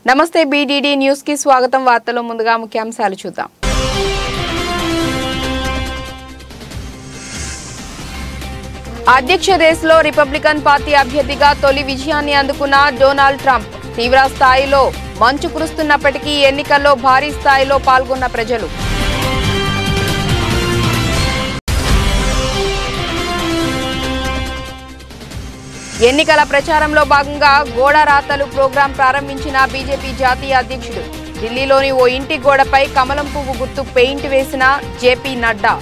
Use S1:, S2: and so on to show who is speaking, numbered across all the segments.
S1: నమస్తే BDD news కి స్వాగతం. వార్తల్లో ముందుగా ముఖ్యాంశాలు చూద్దాం. అధ్యక్ష రేసులో రిపబ్లికన్ పార్టీ అభ్యర్థిగా తొలి విజయాన్ని అందుకున్న డొనాల్డ్ ట్రంప్. తీవ్ర స్థాయిలో మంచు కురుస్తున్నప్పటికీ ఎన్నికల్లో భారీ స్థాయిలో పాల్గొన్న ప్రజలు. ఎన్నికల ప్రచారంలో భాగంగా గోడ రాతలు ప్రోగ్రాం ప్రారంభించిన బీజేపీ జాతీయ అధ్యక్షుడు. ఢిల్లీలోని ఓ ఇంటి గోడపై కమలం పువ్వు గుర్తు పెయింట్ వేసిన జేపీ నడ్డా.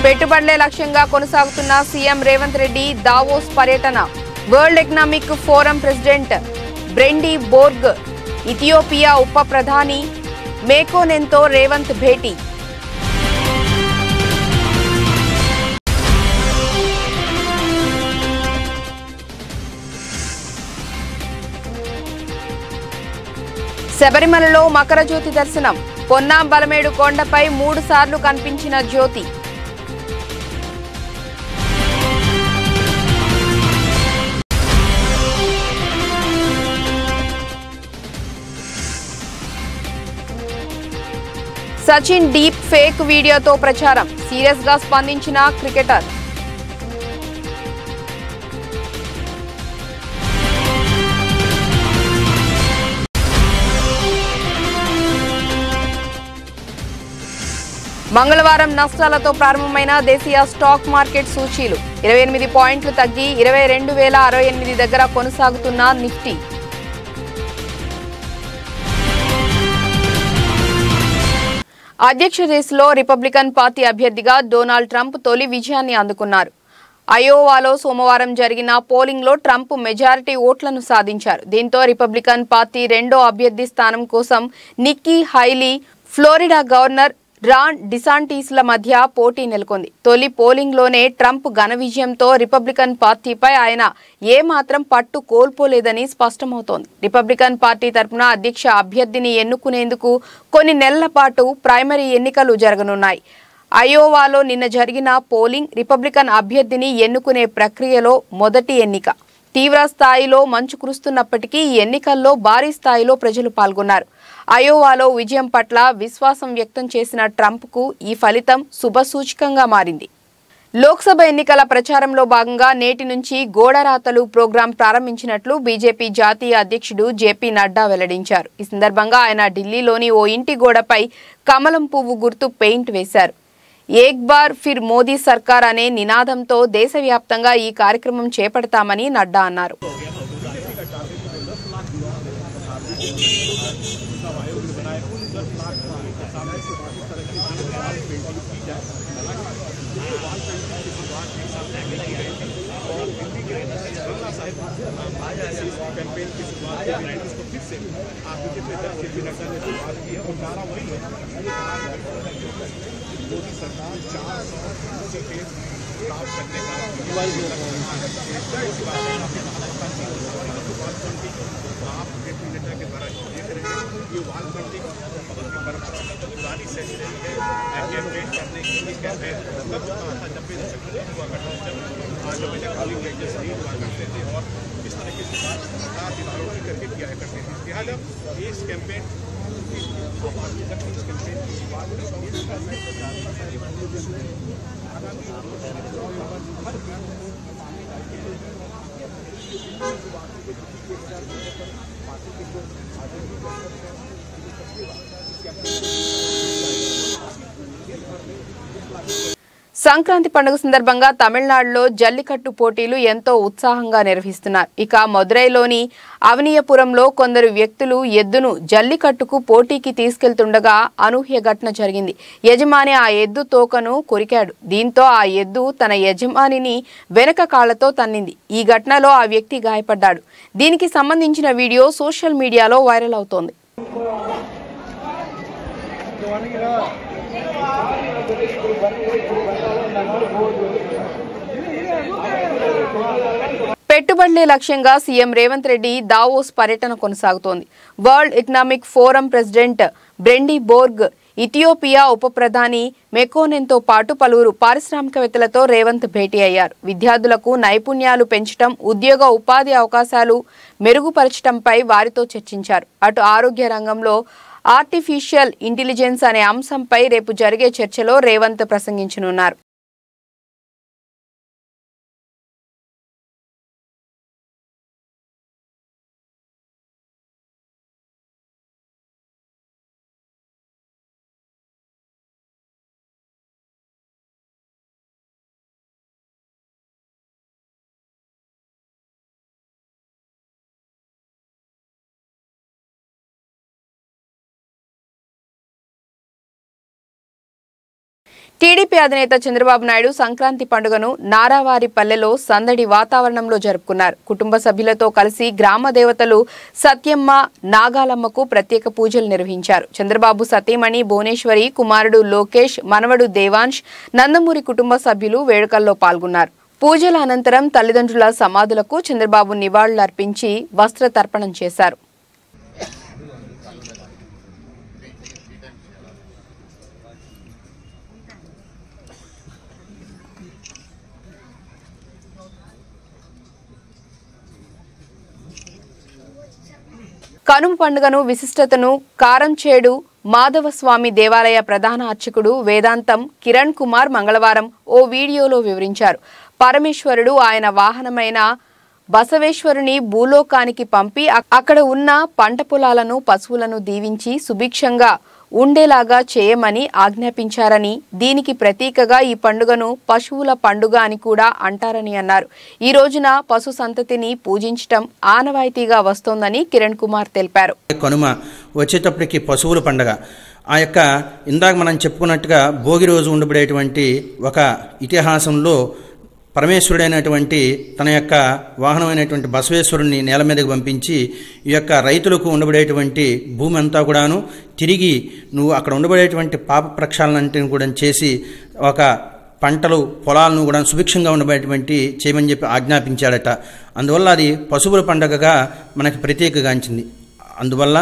S1: పెట్టుబడులే లక్ష్యంగా కొనసాగుతున్న సీఎం రేవంత్ రెడ్డి దావోస్ పర్యటన. World Economic Forum president Brende Borge, Ethiopia ఉప ప్రధాని మేకోనెన్తో రేవంత్ భేటీ. శబరిమలలో మకర జ్యోతి దర్శనం. పొన్నాం బలమేడు కొండపై 3 సార్లు కనిపించిన జ్యోతి. సచిన్ డీప్ ఫేక్ వీడియోతో ప్రచారం. సీరియస్ గా స్పందించిన క్రికెటర్. మంగళవారం నష్టాలతో ప్రారంభమైన దేశీయ స్టాక్ మార్కెట్ సూచీలు 28 పాయింట్లు తగ్గి 22,068 దగ్గర కొనసాగుతున్న నిఫ్టీ. అధ్యక్ష రేసులో రిపబ్లికన్ పార్టీ అభ్యర్థిగా డొనాల్డ్ ట్రంప్ తొలి విజయాన్ని అందుకున్నారు. అయోవాలో సోమవారం జరిగిన పోలింగ్లో ట్రంప్ మెజారిటీ ఓట్లను సాధించారు. దీంతో రిపబ్లికన్ పార్టీ రెండో అభ్యర్థి స్థానం కోసం Nikki Haley, Florida governor Ron డిసాంటిస్ల మధ్య పోటీ నెలకొంది. తొలి పోలింగ్లోనే ట్రంప్ ఘన విజయంతో రిపబ్లికన్ పార్టీపై ఆయన ఏమాత్రం పట్టు కోల్పోలేదని స్పష్టమవుతోంది. రిపబ్లికన్ పార్టీ తరపున అధ్యక్ష అభ్యర్థిని ఎన్నుకునేందుకు కొన్ని నెలల పాటు ప్రైమరీ ఎన్నికలు జరగనున్నాయి. అయోవాలో నిన్న జరిగిన పోలింగ్ రిపబ్లికన్ అభ్యర్థిని ఎన్నుకునే ప్రక్రియలో మొదటి ఎన్నిక. తీవ్ర స్థాయిలో మంచు కురుస్తున్నప్పటికీ ఈ ఎన్నికల్లో భారీ స్థాయిలో ప్రజలు పాల్గొన్నారు. అయోవాలో విజయం పట్ల విశ్వాసం వ్యక్తం చేసిన ట్రంప్కు ఈ ఫలితం శుభసూచకంగా మారింది. లోక్సభ ఎన్నికల ప్రచారంలో భాగంగా నేటి నుంచి గోడరాతలు ప్రోగ్రాం ప్రారంభించినట్లు బీజేపీ జాతీయ అధ్యక్షుడు జేపీ నడ్డా వెల్లడించారు. ఈ సందర్భంగా ఆయన ఢిల్లీలోని ఓ ఇంటి గోడపై కమలం పువ్వు గుర్తు పెయింట్ వేశారు. ఏక్ బార్ ఫిర్ మోదీ సర్కార్ అనే నినాదంతో దేశవ్యాప్తంగా ఈ కార్యక్రమం చేపడతామని నడ్డా అన్నారు.
S2: कैंपेन की शुरुआत की है उसको फिर से आपके अध्यक्ष जेपी नड्डा ने शुरुआत की है और नारा वही है मोदी सरकार 400 सीटें प्राप्त करने का आप जेपी नड्डा के द्वारा देख रहे हैं. ये वाल पेंटिंग पुरानी शैली रही है कैंपेन करने की. कैंपेन तब होता था 90 दशक में हुआ करता था जब इलेक्ट्रॉनिक वेंचर्स नहीं हुआ करते थे और इस तरीके से सरकार दीवारों की करके किया करते थे. फिलहाल इस कैंपेन की शुरुआत
S1: సంక్రాంతి పండుగ సందర్భంగా తమిళనాడులో జల్లికట్టు పోటీలు ఎంతో ఉత్సాహంగా నిర్వహిస్తున్నారు. ఇక మదురైలోని అవనియపురంలో కొందరు వ్యక్తులు ఎద్దును జల్లికట్టుకు పోటీకి తీసుకెళ్తుండగా అనూహ్య ఘటన జరిగింది. యజమాని ఆ ఎద్దు తోకను కొరికాడు. దీంతో ఆ ఎద్దు తన యజమానిని వెనక కాళ్లతో తన్నింది. ఈ ఘటనలో ఆ వ్యక్తి గాయపడ్డాడు. దీనికి సంబంధించిన వీడియో సోషల్ మీడియాలో వైరల్ అవుతోంది. పెట్టుబడులే లక్ష్యంగా సీఎం రేవంత్ రెడ్డి దావోస్ పర్యటన కొనసాగుతోంది. World Economic Forum president Brende Borge, Ethiopia ఉప ప్రధాని మెకోనెన్తో పాటు పలువురు పారిశ్రామికవేత్తలతో రేవంత్ భేటీ అయ్యారు. విద్యార్థులకు నైపుణ్యాలు పెంచడం, ఉద్యోగ ఉపాధి అవకాశాలు మెరుగుపరచడంపై వారితో చర్చించారు. అటు ఆరోగ్య రంగంలో ఆర్టిఫిషియల్ ఇంటెలిజెన్స్ అనే అంశంపై రేపు జరిగే చర్చలో రేవంత్ ప్రసంగించనున్నారు. టీడీపీ అధినేత చంద్రబాబు నాయుడు సంక్రాంతి పండుగను నారావారిపల్లెలో సందడి వాతావరణంలో జరుపుకున్నారు. కుటుంబ సభ్యులతో కలిసి గ్రామ దేవతలు సత్యమ్మ, నాగాలమ్మకు ప్రత్యేక పూజలు నిర్వహించారు. చంద్రబాబు సతీమణి భువనేశ్వరి, కుమారుడు లోకేష్, మనవడు దేవాంశ్, నందమూరి కుటుంబ సభ్యులు వేడుకల్లో పాల్గొన్నారు. పూజల అనంతరం తల్లిదండ్రుల సమాధులకు చంద్రబాబు నివాళులర్పించి వస్త్రతర్పణం చేశారు. కనుమ పండుగను విశిష్టతను కారంచేడు మాధవస్వామి దేవాలయ ప్రధాన అర్చకుడు వేదాంతం కిరణ్ కుమార్ మంగళవారం ఓ వీడియోలో వివరించారు. పరమేశ్వరుడు ఆయన వాహనమైన బసవేశ్వరుని భూలోకానికి పంపి అక్కడ ఉన్న పంట పొలాలను, పశువులను దీవించి సుభిక్షంగా ఉండేలాగా చేయమని ఆజ్ఞాపించారని, దీనికి ప్రతీకగా ఈ పండుగను పశువుల పండుగ అని కూడా అంటారని అన్నారు. ఈ రోజున పశు సంతతిని పూజించటం ఆనవాయితీగా వస్తోందని కిరణ్ కుమార్ తెలిపారు.
S3: కనుమ వచ్చేటప్పటికి పశువుల పండుగ, ఆ యొక్క ఇందాక మనం చెప్పుకున్నట్టుగా భోగి రోజు ఉండబడేటువంటి ఒక ఇతిహాసంలో పరమేశ్వరుడైనటువంటి తన యొక్క వాహనమైనటువంటి బసవేశ్వరుని నేల మీదకి పంపించి ఈ యొక్క రైతులకు ఉండబడేటువంటి భూమి అంతా కూడాను తిరిగి నువ్వు అక్కడ ఉండబడేటువంటి పాప ప్రక్షాళనంటిని కూడా చేసి ఒక పంటలు పొలాలను కూడా సుభిక్షంగా ఉండబడేటువంటి చేయమని చెప్పి ఆజ్ఞాపించాడట. అందువల్ల అది పశువుల పండుగగా మనకి ప్రత్యేకగాంచింది. అందువల్ల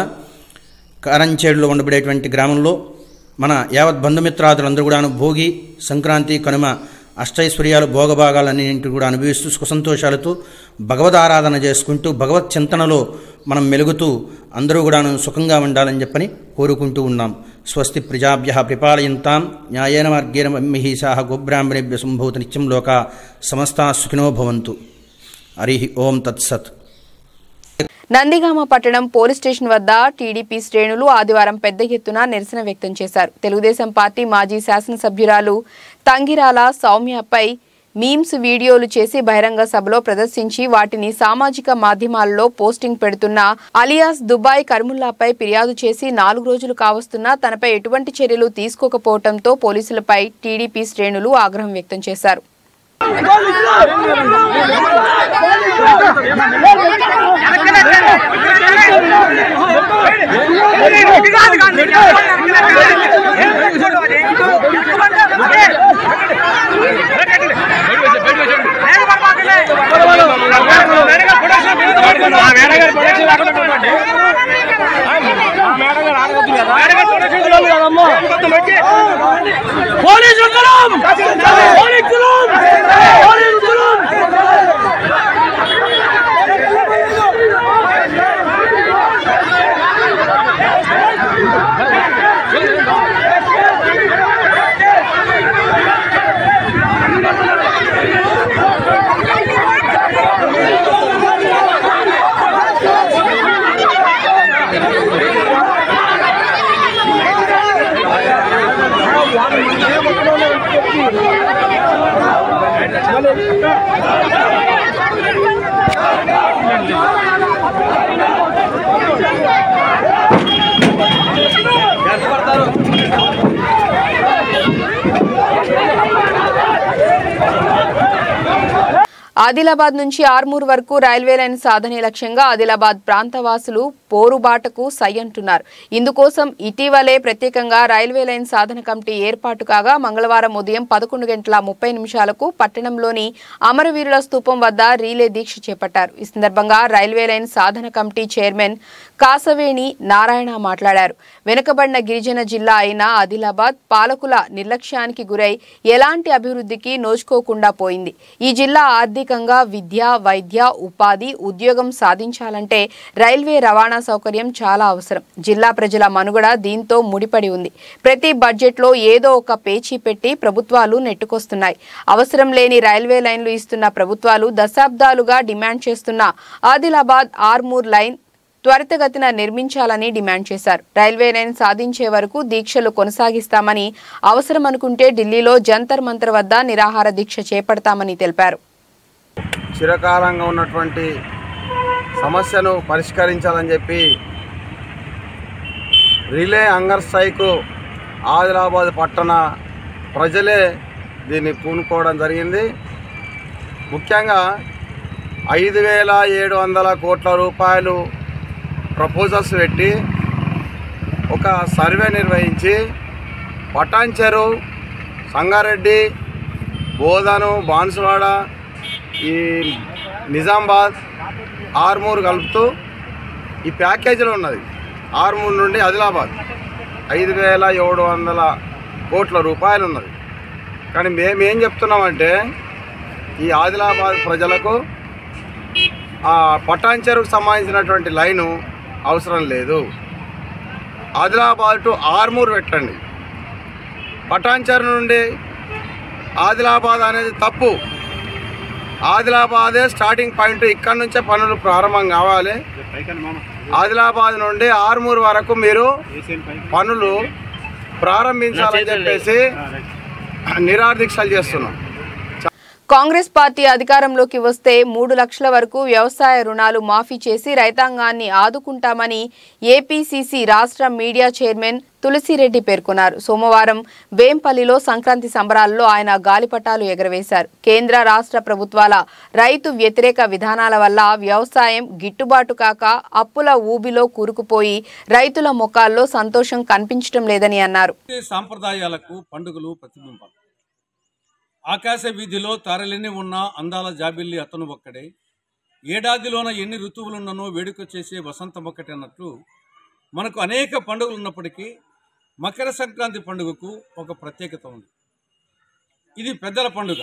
S3: కారంచేడులో ఉండబడేటువంటి గ్రామంలో మన యావత్ బంధుమిత్రాదులందరూ కూడాను భోగి, సంక్రాంతి, కనుమ అష్టైశ్వర్యాలు, భోగభాగాలన్నింటినీ కూడా అనుభవిస్తూ సుఖసంతోషాలతో భగవద్ ఆరాధన చేసుకుంటూ భగవత్ చింతనలో మనం మెలుగుతూ అందరూ కూడాను సుఖంగా ఉండాలని చెప్పని కోరుకుంటూ ఉన్నాం. స్వస్తి ప్రజాభ్యః పరిపాలయంతాం న్యాయేన మార్గేణ మహిషాః గోబ్రాహ్మణేభ్యః సంభూత నిత్యం లోకా సమస్తాః సుఖినో భవంతు. హరి ఓం తత్సత్.
S1: నందిగామ పట్టణం పోలీస్ స్టేషన్ వద్ద టీడీపీ శ్రేణులు ఆదివారం పెద్ద ఎత్తున నిరసన వ్యక్తం చేశారు. తెలుగుదేశం పార్టీ మాజీ శాసనసభ్యురాలు తంగిరాల సౌమ్యపై మీమ్స్ వీడియోలు చేసి బహిరంగ సభలో ప్రదర్శించి వాటిని సామాజిక మాధ్యమాలలో పోస్టింగ్ పెడుతున్న అలియాస్ దుబాయ్ కర్ముల్లాపై ఫిర్యాదు చేసి 4 రోజులు కావస్తున్నా తనపై ఎటువంటి చర్యలు తీసుకోకపోవడంతో పోలీసులపై టీడీపీ శ్రేణులు ఆగ్రహం వ్యక్తం చేశారు. ఆదిలాబాద్ నుంచి ఆర్మూర్ వరకు రైల్వే లైన్ సాధనే లక్ష్యంగా ఆదిలాబాద్ ప్రాంతవాసులు పోరుబాటకు సై అంటున్నారు. ఇందుకోసం ఇటీవలే ప్రత్యేకంగా రైల్వే లైన్ సాధన కమిటీ ఏర్పాటు కాగా మంగళవారం ఉదయం 11:30 పట్టణంలోని అమరవీరుల స్తూపం వద్ద రీలే దీక్ష చేపట్టారు. ఈ సందర్భంగా రైల్వే లైన్ సాధన కమిటీ చైర్మన్ కాసవేణి నారాయణ మాట్లాడారు. వెనుకబడిన గిరిజన జిల్లా అయిన ఆదిలాబాద్ పాలకుల నిర్లక్ష్యానికి గురై ఎలాంటి అభివృద్ధికి నోచుకోకుండా పోయింది. ఈ జిల్లా ఆర్థికంగా విద్య, వైద్య, ఉపాధి, ఉద్యోగం సాధించాలంటే రైల్వే రవాణా సౌకర్యం చాలా అవసరం. జిల్లా ప్రజల మనుగడ దీంతో ముడిపడి ఉంది. ప్రతి బడ్జెట్లో ఏదో ఒక పేచీ పెట్టి ప్రభుత్వాలు నెట్టుకొస్తున్నాయి. అవసరం లేని రైల్వే లైన్లు ఇస్తున్న ప్రభుత్వాలు దశాబ్దాలుగా డిమాండ్ చేస్తున్న ఆదిలాబాద్ ఆర్మూర్ లైన్ త్వరితగతిన నిర్మించాలని డిమాండ్ చేశారు. రైల్వే లైన్ సాధించే వరకు దీక్షలు కొనసాగిస్తామని, అవసరం అనుకుంటే ఢిల్లీలో జంతర్ మంతర్ వద్ద నిరాహార దీక్ష చేపడతామని తెలిపారు.
S4: చిరకాలంగా ఉన్నటువంటి సమస్యను పరిష్కరించాలని చెప్పి రిలే హంగర్ స్ట్రైక్ ఆదిలాబాద్ పట్టణ ప్రజలే దీన్ని పూనుకోవడం జరిగింది. ముఖ్యంగా 5,700 కోట్ల రూపాయలు ప్రపోజల్స్ పెట్టి ఒక సర్వే నిర్వహించి పటాన్చెరు, సంగారెడ్డి, బోధను, బాన్సువాడ, ఈ నిజామాబాద్, ఆర్మూర్ కలుపుతూ ఈ ప్యాకేజీలో ఉన్నది. ఆర్మూర్ నుండి ఆదిలాబాద్ 5,700 కోట్ల రూపాయలు ఉన్నది. కానీ మేమేం చెప్తున్నామంటే ఈ ఆదిలాబాద్ ప్రజలకు ఆ పటాన్చెరుకు సంబంధించినటువంటి లైను అవసరం లేదు. ఆదిలాబాద్ టు ఆర్మూర్ పెట్టండి. పటాన్చెరు నుండి ఆదిలాబాద్ అనేది తప్పు. ఆదిలాబాదే స్టార్టింగ్ పాయింట్. ఇక్కడి నుంచే పనులు ప్రారంభం కావాలి. ఆదిలాబాద్ నుండి ఆర్మూర్ వరకు మీరు పనులు ప్రారంభించాలని చెప్పేసి నిరాదీక్షలు చేస్తున్నాం.
S1: కాంగ్రెస్ పార్టీ అధికారంలోకి వస్తే 3 లక్షల వరకు వ్యవసాయ రుణాలు మాఫీ చేసి రైతాంగాన్ని ఆదుకుంటామని ఏపీసీసీ రాష్ట్ర మీడియా చైర్మన్ తులసిరెడ్డి పేర్కొన్నారు. సోమవారం వేంపల్లిలో సంక్రాంతి సంబరాల్లో ఆయన గాలిపటాలు ఎగరవేశారు. కేంద్ర రాష్ట్ర ప్రభుత్వాల రైతు వ్యతిరేక విధానాల వల్ల వ్యవసాయం గిట్టుబాటు కాక అప్పుల ఊబిలో కూరుకుపోయి రైతుల ముఖాల్లో సంతోషం కనిపించడం లేదని అన్నారు.
S5: సాంప్రదాయాలకు పండుగలు ప్రతిబింబం. ఆకాశ వీధిలో తారలెన్ని ఉన్న అందాల జాబిల్లి అతను ఒక్కడే, ఏడాదిలోన ఎన్ని ఋతువులున్ననో వేడుక చేసే వసంతం ఒక్కటే అన్నట్లు మనకు అనేక పండుగలు ఉన్నప్పటికీ మకర సంక్రాంతి పండుగకు ఒక ప్రత్యేకత ఉంది. ఇది పెద్దల పండుగ,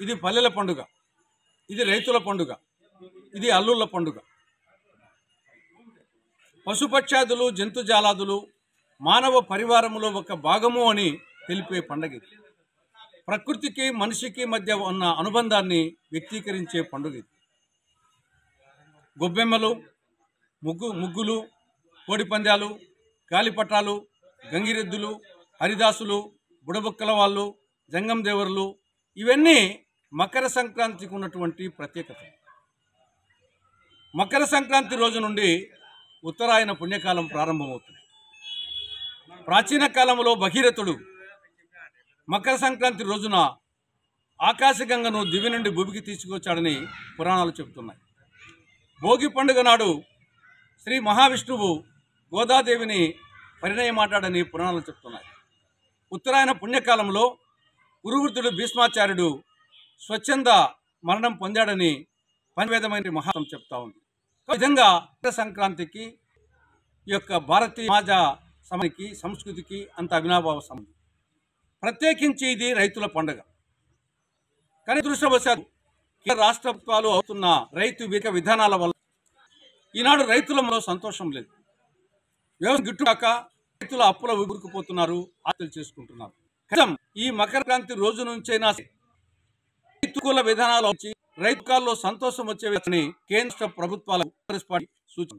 S5: ఇది పల్లెల పండుగ, ఇది రైతుల పండుగ, ఇది అల్లుళ్ళ పండుగ. పశుపక్షాదులు, జంతుజాలాదులు మానవ పరివారములో ఒక భాగము అని తెలిపే పండుగ. ప్రకృతికి మనిషికి మధ్య ఉన్న అనుబంధాన్ని వ్యక్తీకరించే పండుగ. గొబ్బెమ్మలు, ముగ్గులు, కోడిపందాలు, గాలిపటాలు, గంగిరెద్దులు, హరిదాసులు, బుడబుక్కల వాళ్ళు, జంగం దేవర్లు, ఇవన్నీ మకర సంక్రాంతికి ఉన్నటువంటి ప్రత్యేకత. మకర సంక్రాంతి రోజు నుండి ఉత్తరాయణ పుణ్యకాలం ప్రారంభమవుతుంది. ప్రాచీన కాలంలో భగీరథుడు మకర సంక్రాంతి రోజున ఆకాశగంగను దివి నుండి భూమికి తీసుకొచ్చాడని పురాణాలు చెబుతున్నాయి. భోగి పండుగ నాడు శ్రీ మహావిష్ణువు గోదాదేవిని పరిణయమాటాడని పురాణాలు చెప్తున్నాయి. ఉత్తరాయణ పుణ్యకాలంలో గురువృద్ధుడు భీష్మాచార్యుడు స్వచ్ఛంద మరణం పొందాడని పంచవేదమైన మహాత్మ చెప్తా ఉంది. ఈ విధంగా మకర సంక్రాంతికి ఈ యొక్క భారతీయ సమాజ సమానికి సంస్కృతికి అంత అవినాభావ సంబంధం. ప్రత్యేకించి ఇది రైతుల పండుగ. కానీ దురదృష్టవశాత్తు కేంద్ర రాష్ట్ర ప్రభుత్వాలు అవుతున్న రైతు వ్యతిరేక విధానాల వల్ల ఈనాడు రైతులలో సంతోషం లేదు. వ్యవసాయం గిట్టుకాక రైతుల అప్పుల ఊరుకుపోతున్నారు, ఆత్మహత్యలు చేసుకుంటున్నారు. ఈ మకర సంక్రాంతి రోజు నుంచైనా రైతుల విధానాలు వచ్చి రైతుకాల్లో సంతోషం వచ్చే కేంద్ర ప్రభుత్వాల సూచన.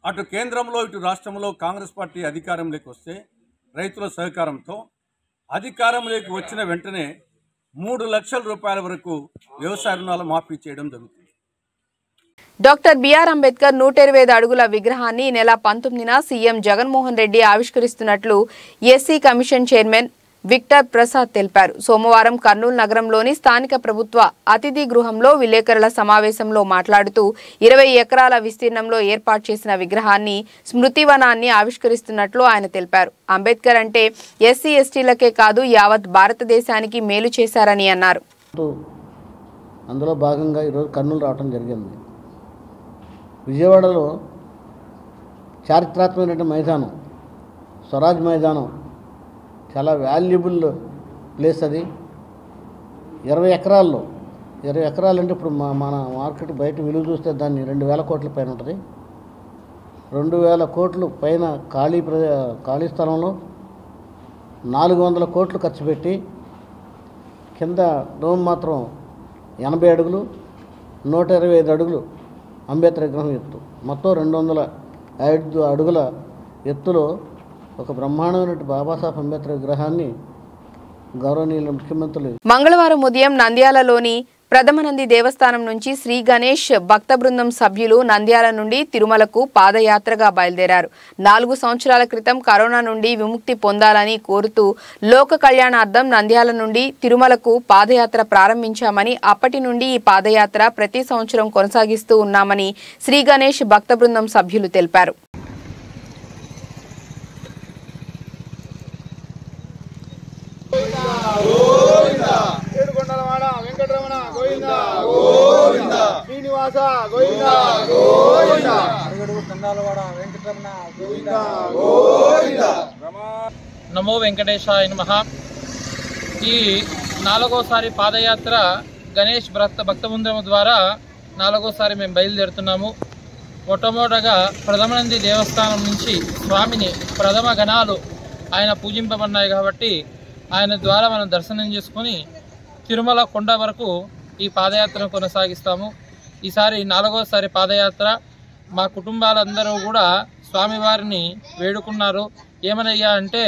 S5: అటు కేంద్రంలో ఇటు రాష్ట్రంలో కాంగ్రెస్ పార్టీ అధికారంలోకి వస్తే రైతుల సహకారంతో అధికారంలోకి వచ్చిన వెంటనే 3 లక్షల రూపాయల వరకు వ్యవసాయ రుణాలు మాఫీ చేయడం జరుగుతుంది.
S1: డాక్టర్ బిఆర్ అంబేద్కర్ 125 అడుగుల విగ్రహాన్ని ఈ నెల 19న సీఎం జగన్మోహన్ రెడ్డి ఆవిష్కరిస్తున్నట్లు SC commission chairman Victor Prasad తెలిపారు. సోమవారం కర్నూలు నగరంలోని స్థానిక ప్రభుత్వ అతిథి గృహంలో విలేకరుల సమావేశంలో మాట్లాడుతూ 20 ఎకరాల విస్తీర్ణంలో ఏర్పాటు చేసిన విగ్రహాన్ని స్మృతివనాన్ని ఆవిష్కరిస్తున్నట్లు ఆయన తెలిపారు. అంబేద్కర్ అంటే ఎస్సీ ఎస్టీలకే కాదు యావత్ భారతదేశానికి మేలు చేశారని అన్నారు.
S6: అందులో భాగంగా ఈరోజు కర్నూలు రావడం జరిగింది. విజయవాడలో చారిత్రాత్మకమైన మైదానం స్వరాజ్ మైదానం చాలా వాల్యుబుల్ ప్లేస్. అది 20 ఎకరాల్లో 20 ఎకరాలు అంటే ఇప్పుడు మన మార్కెట్ బయట విలువ చూస్తే దాన్ని 2,000 కోట్ల పైన ఉంటుంది. 2,000 కోట్లు పైన ఖాళీ స్థలంలో 400 కోట్లు ఖర్చు పెట్టి కింద డోమ్ మాత్రం 80 అడుగులు 125 అడుగులు అంబేద్కర్ విగ్రహం ఎత్తు, మొత్తం 205 అడుగుల ఎత్తులో ఒక బ్రహ్మాండమైన బాబాసాహెబ్ అంబేద్కర్ విగ్రహాన్ని గౌరవనీయుల ముఖ్యమంత్రులు
S1: మంగళవారం ఉదయం నంద్యాలలోని ప్రథమనంది దేవస్థానం నుంచి శ్రీ గణేష్ భక్త బృందం సభ్యులు నంద్యాల నుండి తిరుమలకు పాదయాత్రగా బయలుదేరారు. 4 సంవత్సరాల క్రితం కరోనా నుండి విముక్తి పొందాలని కోరుతూ లోక కళ్యాణార్థం నంద్యాల నుండి తిరుమలకు పాదయాత్ర ప్రారంభించామని, అప్పటి నుండి ఈ పాదయాత్ర ప్రతి సంవత్సరం కొనసాగిస్తూ ఉన్నామని శ్రీ గణేష్ భక్త బృందం సభ్యులు తెలిపారు.
S7: నమో వెంకటేశాయ నమః. ఈ 4వసారి పాదయాత్ర గణేష్ భక్తబృందం ద్వారా 4వసారి మేము బయలుదేరుతున్నాము. మొట్టమొదటగా ప్రథమనంది దేవస్థానం నుంచి స్వామిని ప్రథమ గణాలు ఆయన పూజింపబడినాయి కాబట్టి ఆయన ద్వారా మనం దర్శనం చేసుకొని తిరుమల కొండ వరకు ఈ పాదయాత్రను కొనసాగిస్తాము. ఈసారి 4వసారి పాదయాత్ర మా కుటుంబాలందరూ కూడా స్వామివారిని వేడుకున్నారు. ఏమనయ్యా అంటే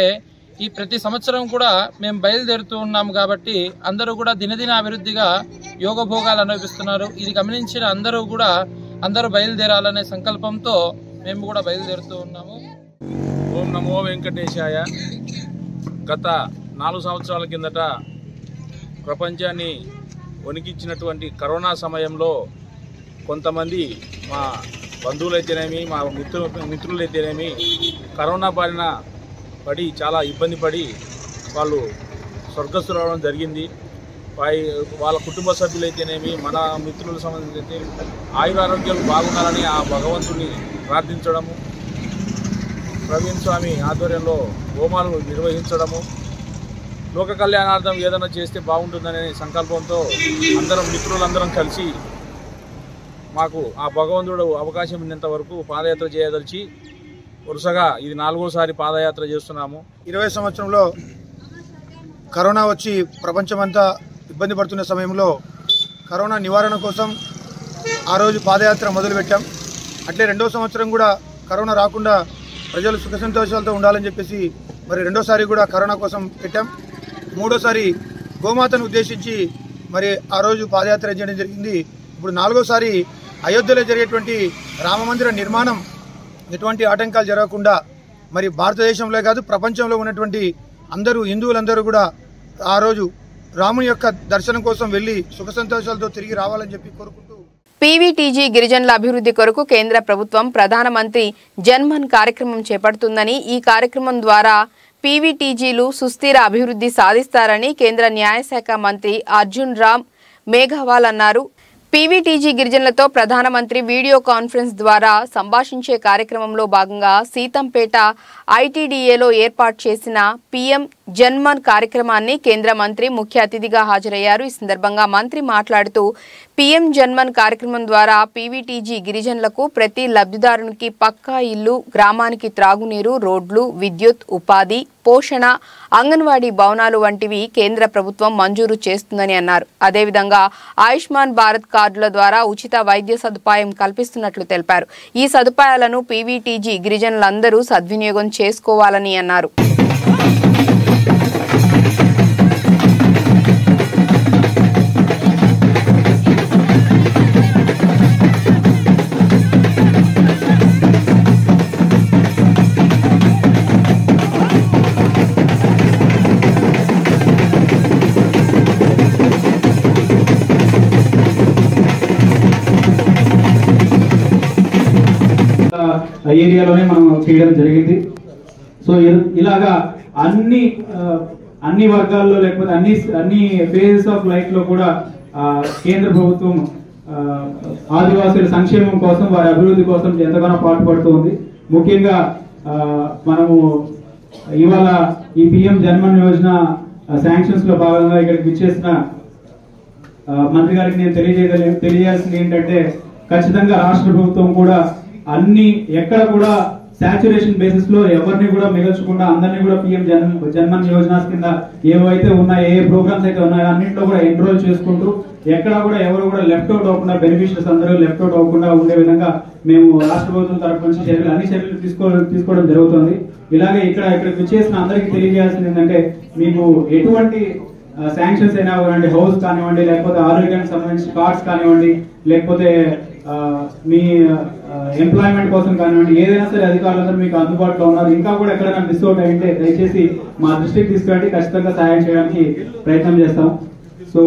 S7: ఈ ప్రతి సంవత్సరం కూడా మేము బయలుదేరుతూ ఉన్నాము కాబట్టి అందరూ కూడా దినదిన అభివృద్ధిగా యోగభోగాలు అనుభవిస్తున్నారు. ఇది గమనించిన అందరూ బయలుదేరాలనే సంకల్పంతో మేము కూడా బయలుదేరుతూ ఉన్నాము.
S8: ఓం నమో వెంకటేశాయ. గత 4 సంవత్సరాల కిందట ప్రపంచాన్ని వణికించినటువంటి కరోనా సమయంలో కొంతమంది మా బంధువులైతేనేమి మా మిత్రులైతేనేమి కరోనా బారిన పడి చాలా ఇబ్బంది పడి వాళ్ళు స్వర్గస్థులు రావడం జరిగింది. వాళ్ళ కుటుంబ సభ్యులైతేనేమి మన మిత్రుల సంబంధించి ఆయురారోగ్యాలు బాగుండాలని ఆ భగవంతుని ప్రార్థించడము, ప్రవీణ్ స్వామి ఆధ్వర్యంలో హోమాలు నిర్వహించడము, లోక కళ్యాణార్థం ఏదైనా చేస్తే బాగుంటుందనే సంకల్పంతో మిత్రులందరం కలిసి మాకు ఆ భగవంతుడు అవకాశం ఉన్నంత వరకు పాదయాత్ర చేయదలిచి వరుసగా ఇది 4వసారి పాదయాత్ర చేస్తున్నాము.
S9: 20 సంవత్సరంలో కరోనా వచ్చి ప్రపంచమంతా ఇబ్బంది పడుతున్న సమయంలో కరోనా నివారణ కోసం ఆ రోజు పాదయాత్ర మొదలుపెట్టాం. అట్లే 2వ సంవత్సరం కూడా కరోనా రాకుండా ప్రజలు సుఖ సంతోషాలతో ఉండాలని చెప్పేసి మరి 2వసారి కూడా కరోనా కోసం పెట్టాం. 3వసారి గోమాతను ఉద్దేశించి మరి ఆ రోజు పాదయాత్ర చేయడం జరిగింది. ఇప్పుడు 4వసారి అయోధ్యలో జరిగేటువంటి రామమందిర నిర్మాణం ఎటువంటి ఆటంకాలు జరగకుండా మరి భారతదేశంలో కాదు ప్రపంచంలో ఉన్నటువంటి అందరూ హిందువులందరూ కూడా ఆ రోజు రాముని యొక్క దర్శనం కోసం వెళ్లి సుఖ సంతోషాలతో తిరిగి రావాలని చెప్పి కోరుకుంటూ
S1: పీవీటీజీ గిరిజనుల అభివృద్ధి కొరకు కేంద్ర ప్రభుత్వం ప్రధానమంత్రి జన్మన్ కార్యక్రమం చేపడుతుందని, ఈ కార్యక్రమం ద్వారా పీవీటీజీలు సుస్థిర అభివృద్ధి సాధిస్తారని కేంద్ర న్యాయశాఖ మంత్రి అర్జున్ రామ్ మేఘవాల్ అన్నారు. పీవీటీజీ గిరిజనులతో ప్రధానమంత్రి వీడియో కాన్ఫరెన్స్ ద్వారా సంభాషించే కార్యక్రమంలో భాగంగా సీతంపేట ఐటీడీఏలో ఏర్పాటు చేసిన పీఎం జన్మన్ కార్యక్రమాన్ని కేంద్ర మంత్రి ముఖ్య అతిథిగా హాజరయ్యారు. ఈ సందర్భంగా మంత్రి మాట్లాడుతూ పీఎం జన్మన్ కార్యక్రమం ద్వారా పీవీటీజీ గిరిజనులకు ప్రతి లబ్ధిదారునికి పక్కా ఇల్లు, గ్రామానికి త్రాగునీరు, రోడ్లు, విద్యుత్, ఉపాధి, పోషణ, అంగన్వాడీ భవనాలు వంటివి కేంద్ర ప్రభుత్వం మంజూరు చేస్తుందని అన్నారు. అదేవిధంగా ఆయుష్మాన్ భారత్ కార్డుల ద్వారా ఉచిత వైద్య సదుపాయం కల్పిస్తున్నట్లు తెలిపారు. ఈ సదుపాయాలను పీవీటీజీ గిరిజనులందరూ సద్వినియోగం చేసుకోవాలని అన్నారు.
S10: ఏరియాలోనే మనం చేయడం జరిగింది. సో ఇలాగా అన్ని వర్గాల్లో లేకపోతే అన్ని ఫేజెస్ ఆఫ్ లైఫ్ లో కూడా కేంద్ర ప్రభుత్వం ఆదివాసుల సంక్షేమం కోసం, వారి అభివృద్ధి కోసం ఎంతగానో పాటుపడుతుంది. ముఖ్యంగా మనము ఇవాళ ఈ పిఎం జన్మన్ యోజన శాంక్షన్స్ లో భాగంగా ఇక్కడికి విచ్చేసిన మంత్రి గారికి నేను తెలియజేయాల్సింది ఏంటంటే, ఖచ్చితంగా రాష్ట్ర ప్రభుత్వం కూడా ఎక్కడ కూడా సాచురేషన్ బేసిస్ లో ఎవరిని కూడా మిగల్చకుండా అందరినీ కూడా పిఎం జన్మన్ యోజన కింద ఏవైతే ఉన్నాయో, ఏ ప్రోగ్రామ్స్ అయితే ఉన్నాయో అన్నింటిలో కూడా ఎన్రోల్ చేసుకుంటూ ఎక్కడ కూడా ఎవరు కూడా లెఫ్ట్ అవుట్ అవ్వకుండా, బెనిఫిషియర్స్ అందరూ లెఫ్ట్ అవుట్ అవ్వకుండా ఉండే విధంగా మేము రాష్ట్ర ప్రభుత్వం తరఫు నుంచి అన్ని చర్యలు తీసుకోవడం జరుగుతుంది. ఇలాగే ఇక్కడికి విచ్చేసిన అందరికీ తెలియజేయాల్సింది ఏంటంటే, మీకు ఎటువంటి శాంక్షన్స్ అయినా కానివ్వండి, హౌస్ కానివ్వండి, లేకపోతే ఆరోగ్యానికి సంబంధించిన కార్డ్స్ కానివ్వండి, లేకపోతే మీ ఎంప్లాయ్మెంట్ కోసం కానివ్వండి, ఏదైనా సరే అధికారులందరూ మీకు అందుబాటులో ఉన్నారు. ఇంకా కూడా ఎక్కడైనా మిస్ అవుట్ అయితే దయచేసి మా దృష్టికి తీసుకురండి, ఖచ్చితంగా సహాయం చేయడానికి ప్రయత్నం చేస్తాం. సో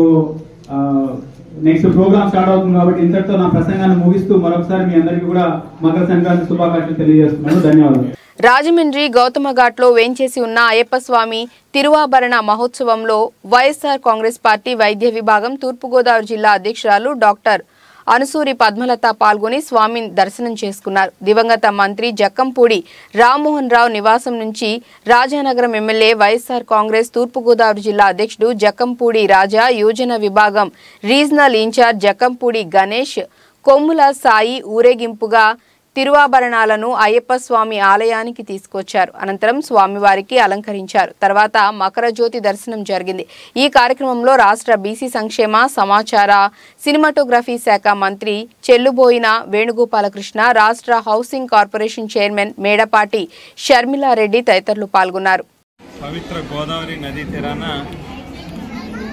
S10: నెక్స్ట్ ప్రోగ్రామ్ స్టార్ట్ అవుతుంది కాబట్టి ఇంతటితో నా ప్రసంగాన్ని ముగిస్తూ మరొకసారి మీ అందరికీ కూడా మకర సంక్రాంతి శుభాకాంక్షలు తెలియజేస్తున్నాను. ధన్యవాదాలు.
S1: రాజమండ్రి గౌతమఘాట్లో వేంచేసి ఉన్న అయ్యప్ప స్వామి తిరువాభరణ మహోత్సవంలో వైఎస్ఆర్ కాంగ్రెస్ పార్టీ వైద్య విభాగం తూర్పుగోదావరి జిల్లా అధ్యక్షురాలు డాక్టర్ అనుసూరి పద్మలత పాల్గొని స్వామిని దర్శనం చేసుకున్నారు. దివంగత మంత్రి జక్కంపూడి రామ్మోహన్ రావు నివాసం నుంచి రాజానగరం ఎమ్మెల్యే వైఎస్ఆర్ కాంగ్రెస్ తూర్పుగోదావరి జిల్లా అధ్యక్షుడు జక్కంపూడి రాజా, యోజన విభాగం రీజనల్ ఇన్ఛార్జ్ జక్కంపూడి గణేష్, కొమ్ముల సాయి ఊరేగింపుగా తిరువాభరణాలను అయ్యప్ప స్వామి ఆలయానికి తీసుకొచ్చారు. అనంతరం స్వామివారికి అలంకరించారు. తర్వాత మకర జ్యోతి దర్శనం జరిగింది. ఈ కార్యక్రమంలో రాష్ట్ర బీసీ సంక్షేమ, సమాచార, సినిమాటోగ్రఫీ శాఖ మంత్రి చెల్లుబోయిన వేణుగోపాలకృష్ణ, రాష్ట్ర housing corporation chairman Medapati Sharmila Reddy తదితరులు పాల్గొన్నారు.
S11: పవిత్ర గోదావరి నదీ తీరాన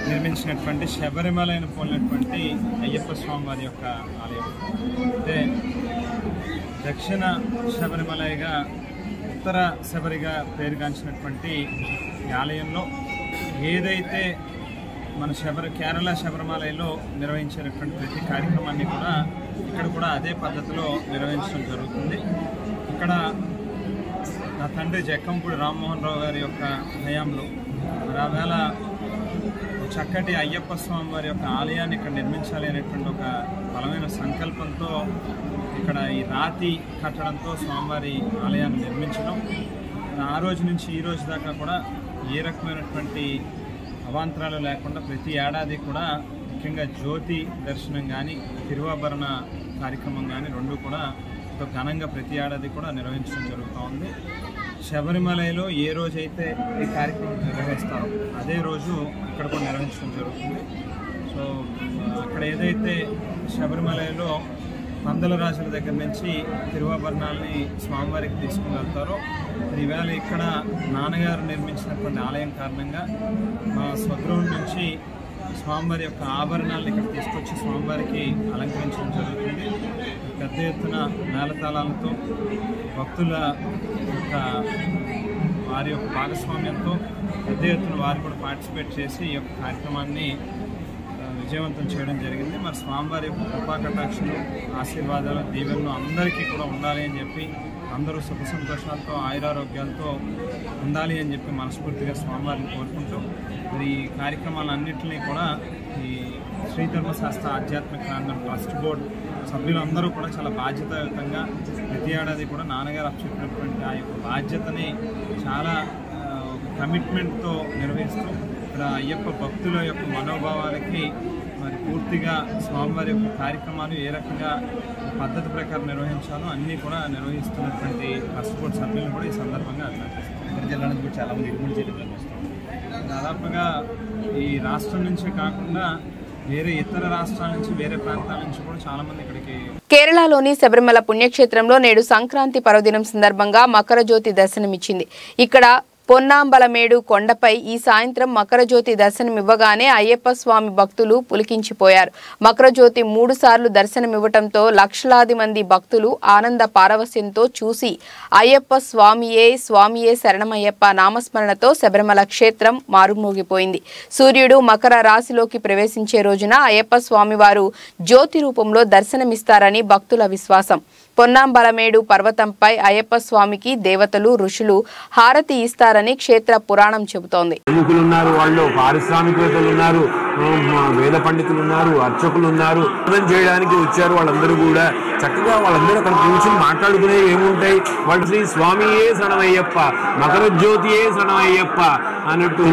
S11: నిర్మించినటువంటి శబరిమలైన పోలినటువంటి అయ్యప్ప స్వామి వారి యొక్క ఆలయం. అంటే దక్షిణ శబరిమలైగా ఉత్తర శబరిగా పేరుగాంచినటువంటి ఈ ఆలయంలో ఏదైతే మన కేరళ శబరిమలలో నిర్వహించేటటువంటి ప్రతి కార్యక్రమాన్ని కూడా ఇక్కడ కూడా అదే పద్ధతిలో నిర్వహించడం జరుగుతుంది. ఇక్కడ నా తండ్రి జక్కంపూడి రామ్మోహన్ రావు గారి యొక్క హయాంలో ఆవేళ చక్కటి అయ్యప్ప స్వామి వారి యొక్క ఆలయాన్ని ఇక్కడ నిర్మించాలి అనేటువంటి ఒక బలమైన సంకల్పంతో ఇక్కడ ఈ రాతి కట్టడంతో స్వామివారి ఆలయాన్ని నిర్మించడం, ఆ రోజు నుంచి ఈ రోజు దాకా కూడా ఏ రకమైనటువంటి అవాంతరాలు లేకుండా ప్రతి ఏడాది కూడా ముఖ్యంగా జ్యోతి దర్శనం కానీ తిరువాభరణ కార్యక్రమం కానీ రెండు కూడా ఘనంగా ప్రతి ఏడాది కూడా నిర్వహించడం జరుగుతూ ఉంది. శబరిమలలో ఏ రోజైతే ఈ కార్యక్రమం నిర్వహిస్తారో అదే రోజు ఇక్కడ కూడా నిర్వహించడం జరుగుతుంది. సో అక్కడ ఏదైతే శబరిమలలో పందల రాజుల దగ్గర నుంచి తిరువాభరణాలని స్వామివారికి తీసుకుని వెళ్తారో, ఈవేళ ఇక్కడ నాన్నగారు నిర్మించినటువంటి ఆలయం కారణంగా మా స్వగృహం నుంచి స్వామివారి యొక్క ఆభరణాలను ఇక్కడ తీసుకొచ్చి స్వామివారికి అలంకరించడం జరుగుతుంది. పెద్ద ఎత్తున మేళతాళాలతో భక్తుల యొక్క వారి యొక్క భాగస్వామ్యంతో పెద్ద ఎత్తున వారు కూడా పార్టిసిపేట్ చేసి ఈ యొక్క కార్యక్రమాన్ని విజయవంతం చేయడం జరిగింది. మరి స్వామివారి యొక్క కృపా కటాక్షలు, ఆశీర్వాదాలు, దీవెనలు అందరికీ కూడా ఉండాలి అని చెప్పి, అందరూ సుఖ సంతోషాలతో ఆయురారోగ్యాలతో ఉండాలి అని చెప్పి మనస్ఫూర్తిగా స్వామివారిని కోరుకుంటూ మరి ఈ కార్యక్రమాలన్నింటినీ కూడా ఈ శ్రీ ధర్మశాస్త్ర ఆధ్యాత్మిక కేంద్రం ట్రస్ట్ బోర్డు సభ్యులందరూ కూడా చాలా బాధ్యతాయుతంగా ప్రతి ఏడాది కూడా నాన్నగారు అప్పచెప్పినటువంటి ఆ యొక్క బాధ్యతని చాలా కమిట్మెంట్తో నిర్వహిస్తూ ఇక్కడ అయ్యప్ప భక్తుల యొక్క మనోభావాలకి మరి పూర్తిగా స్వామివారి యొక్క కార్యక్రమాలు ఏ రకంగా పద్ధతి ప్రకారం నిర్వహించాలో అన్నీ కూడా నిర్వహిస్తున్నటువంటి ట్రస్ట్ బోర్డు సభ్యులను కూడా ఈ సందర్భంగా అభినందిస్తున్నాను. జిల్లా నుంచి కూడా చాలా మంది ఇరుముడి జిల్లాలో వస్తారు. దాదాపుగా ఈ రాష్ట్రం నుంచే కాకుండా వేరే ఇతర రాష్ట్రాల నుంచి, వేరే ప్రాంతాల నుంచి కూడా చాలా మంది ఇక్కడికి.
S1: కేరళలోని శబరిమల పుణ్యక్షేత్రంలో నేడు సంక్రాంతి పర్వదినం సందర్భంగా మకర జ్యోతి దర్శనమిచ్చింది. ఇక్కడ పొన్నాంబలమేడు కొండపై ఈ సాయంత్రం మకరజ్యోతి దర్శనమివ్వగానే అయ్యప్ప స్వామి భక్తులు పులికించిపోయారు. మకరజ్యోతి 3 సార్లు దర్శనమివ్వటంతో లక్షలాది మంది భక్తులు ఆనంద పారవస్యంతో చూసి అయ్యప్ప స్వామియే స్వామియే శరణమయ్యప్ప నామస్మరణతో శబరిమల క్షేత్రం మారుమోగిపోయింది. సూర్యుడు మకర రాశిలోకి ప్రవేశించే రోజున అయ్యప్ప స్వామివారు జ్యోతి రూపంలో దర్శనమిస్తారని భక్తుల విశ్వాసం. పొన్నాంబలమేడు పర్వతంపై అయ్యప్ప స్వామికి దేవతలు ఋషులు హారతి ఇస్తారని క్షేత్ర పురాణం చెబుతోంది.
S12: ఉన్నారు, వాళ్ళు పారిశ్రామికవేత్తలు ఉన్నారు, వేద పండితులు ఉన్నారు, అర్చకులు ఉన్నారు, చేయడానికి వచ్చారు. వాళ్ళందరూ కూడా చక్కగా వాళ్ళందరూ అక్కడ కూర్చొని మాట్లాడుకునేవి ఏముంటాయి, వాళ్ళు శ్రీ స్వామియే శరణమయ్యప్ప మకరజ్యోతియే శరణమయ్యప్ప అన్నట్టు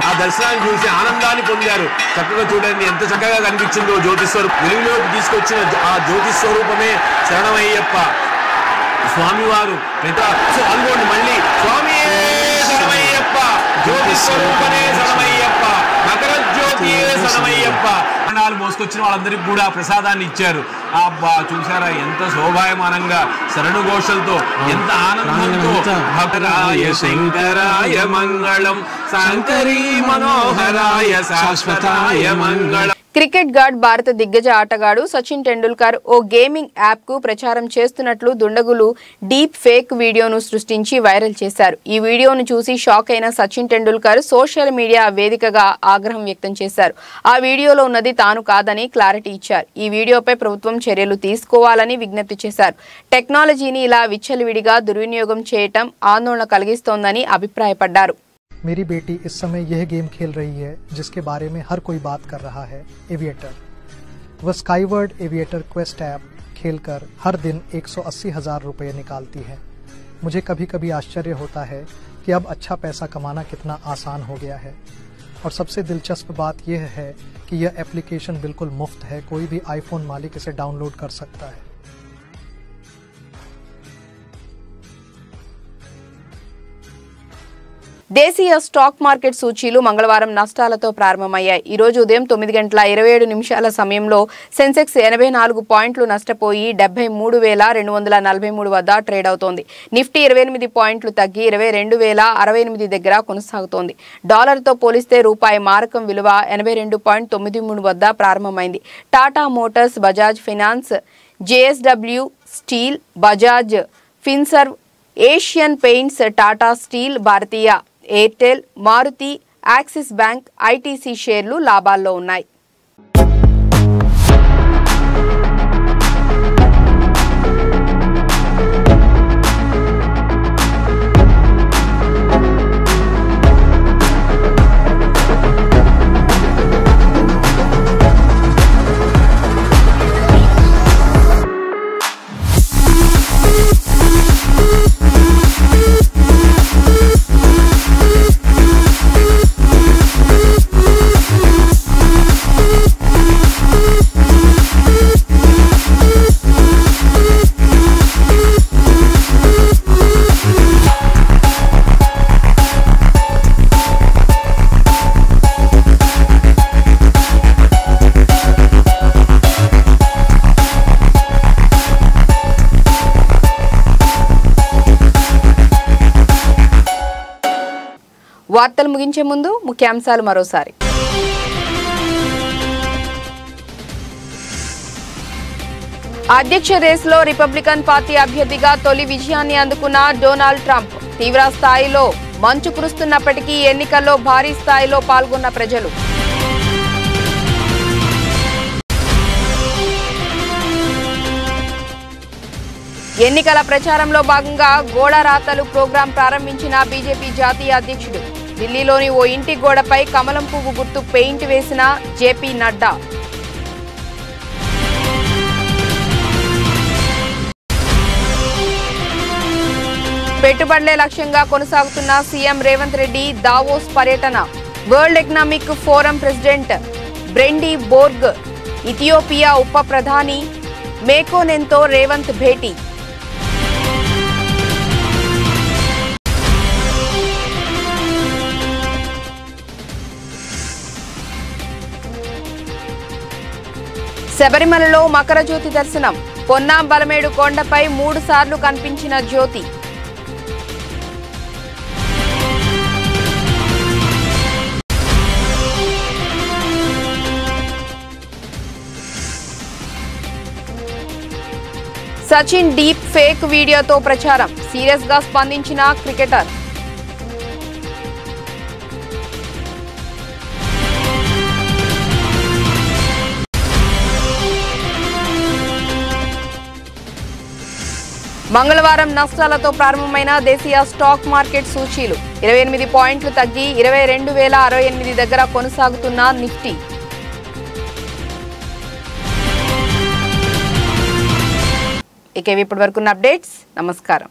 S12: ఆ దర్శనాన్ని చూసి ఆనందాన్ని పొందారు. చక్కగా చూడండి ఎంత చక్కగా కనిపించిందో జ్యోతిస్వరూపం, వెలుగులోకి తీసుకొచ్చిన ఆ జ్యోతిస్వరూపమే శరణమయ్యప్ప స్వామివారు. అనుకోండి మళ్ళీ స్వామియే శరణమయ్యప్ప జ్యోతిస్వరూపమే శరణమయ్యప్ప మకరజ్యోతియే శరణమయ్యప్ప ప్రాణాలు మోసుకొచ్చిన వాళ్ళందరికీ కూడా ప్రసాదాన్ని ఇచ్చారు. చూసారా ఎంత శోభాయమానంగా శరణు ఘోషలతో ఎంత ఆనందంతో భక్తరాయ శంకరాయ మంగళం శంకరీ మనోహరాయ శాశ్వతాయ మంగళం.
S1: క్రికెట్ గార్డ్ భారత దిగ్గజ ఆటగాడు సచిన్ టెండూల్కర్ ఓ గేమింగ్ యాప్ కు ప్రచారం చేస్తున్నట్లు దుండగులు డీప్ ఫేక్ వీడియోను సృష్టించి వైరల్ చేశారు. ఈ వీడియోను చూసి షాక్ అయిన సచిన్ టెండూల్కర్ సోషల్ మీడియా వేదికగా ఆగ్రహం వ్యక్తం చేశారు. ఆ వీడియోలో ఉన్నది తాను కాదని క్లారిటీ ఇచ్చారు. ఈ వీడియోపై ప్రభుత్వం చర్యలు తీసుకోవాలని విజ్ఞప్తి చేశారు. టెక్నాలజీని ఇలా విచ్చలవిడిగా దుర్వినియోగం చేయటం ఆందోళన కలిగిస్తోందని అభిప్రాయపడ్డారు.
S13: मेरी बेटी इस समय यह गेम खेल रही है जिसके बारे में हर कोई बात कर रहा है, एविएटर। वह स्काईवर्ड एविएटर क्वेस्ट ऐप खेलकर हर दिन 180,000 रुपये निकालती है। मुझे कभी कभी आश्चर्य होता है कि अब अच्छा पैसा कमाना कितना आसान हो गया है। और सबसे दिलचस्प बात यह है कि यह एप्लीकेशन बिल्कुल मुफ्त है, कोई भी आईफोन मालिक इसे डाउनलोड कर सकता है।
S1: దేశీయ స్టాక్ మార్కెట్ సూచీలు మంగళవారం నష్టాలతో ప్రారంభమయ్యాయి. ఈ రోజు ఉదయం 9:27 సమయంలో సెన్సెక్స్ 84 పాయింట్లు నష్టపోయి 73,243 వద్ద ట్రేడ్ అవుతోంది. నిఫ్టీ 28 పాయింట్లు తగ్గి 22,068 దగ్గర కొనసాగుతోంది. డాలర్తో పోలిస్తే రూపాయి మారకం విలువ 82.93 వద్ద ప్రారంభమైంది. Tata Motors, Bajaj Finance, JSW Steel, Bajaj Finserv, Asian Paints, Tata Steel, Bharti Airtel, Maruti, Axis Bank, ITC షేర్లు లాభాల్లో ఉన్నాయి. వార్తలు ముగించే ముందు ముఖ్యాంశాలు మరోసారి. అధ్యక్ష రేసులో రిపబ్లికన్ పార్టీ అభ్యర్థిగా తొలి విజయాన్ని అందుకున్న డొనాల్డ్ ట్రంప్. తీవ్ర స్థాయిలో మంచు కురుస్తున్నప్పటికీ ఎన్నికల్లో భారీ స్థాయిలో పాల్గొన్న ప్రజలు. ఎన్నికల ప్రచారంలో భాగంగా గోడ రాతలు ప్రోగ్రాం ప్రారంభించిన బీజేపీ జాతీయ అధ్యక్షుడు. ఢిల్లీలోని ఓ ఇంటి గోడపై కమలం పువ్వు గుర్తు పెయింట్ వేసిన జేపీ నడ్డా. పెట్టుబడులే లక్ష్యంగా కొనసాగుతున్న సీఎం రేవంత్ రెడ్డి దావోస్ పర్యటన. World Economic Forum president Brende Borge, Ethiopia ఉప ప్రధాని మేకోనెన్తో రేవంత్ భేటీ. శబరిమలలో మకర జ్యోతి దర్శనం. పొన్నాం బలమేడు కొండపై 3 సార్లు కనిపించిన జ్యోతి. సచిన్ డీప్ ఫేక్ వీడియోతో ప్రచారం. సీరియస్ గా స్పందించిన క్రికెటర్. మంగళవారం నష్టాలతో ప్రారంభమైన దేశీయ స్టాక్ మార్కెట్ సూచీలు 28 పాయింట్లు తగ్గి 22,068 దగ్గర కొనసాగుతున్న నిఫ్టీ. ఇక ఇప్పటి వరకున్న అప్డేట్స్. నమస్కారం.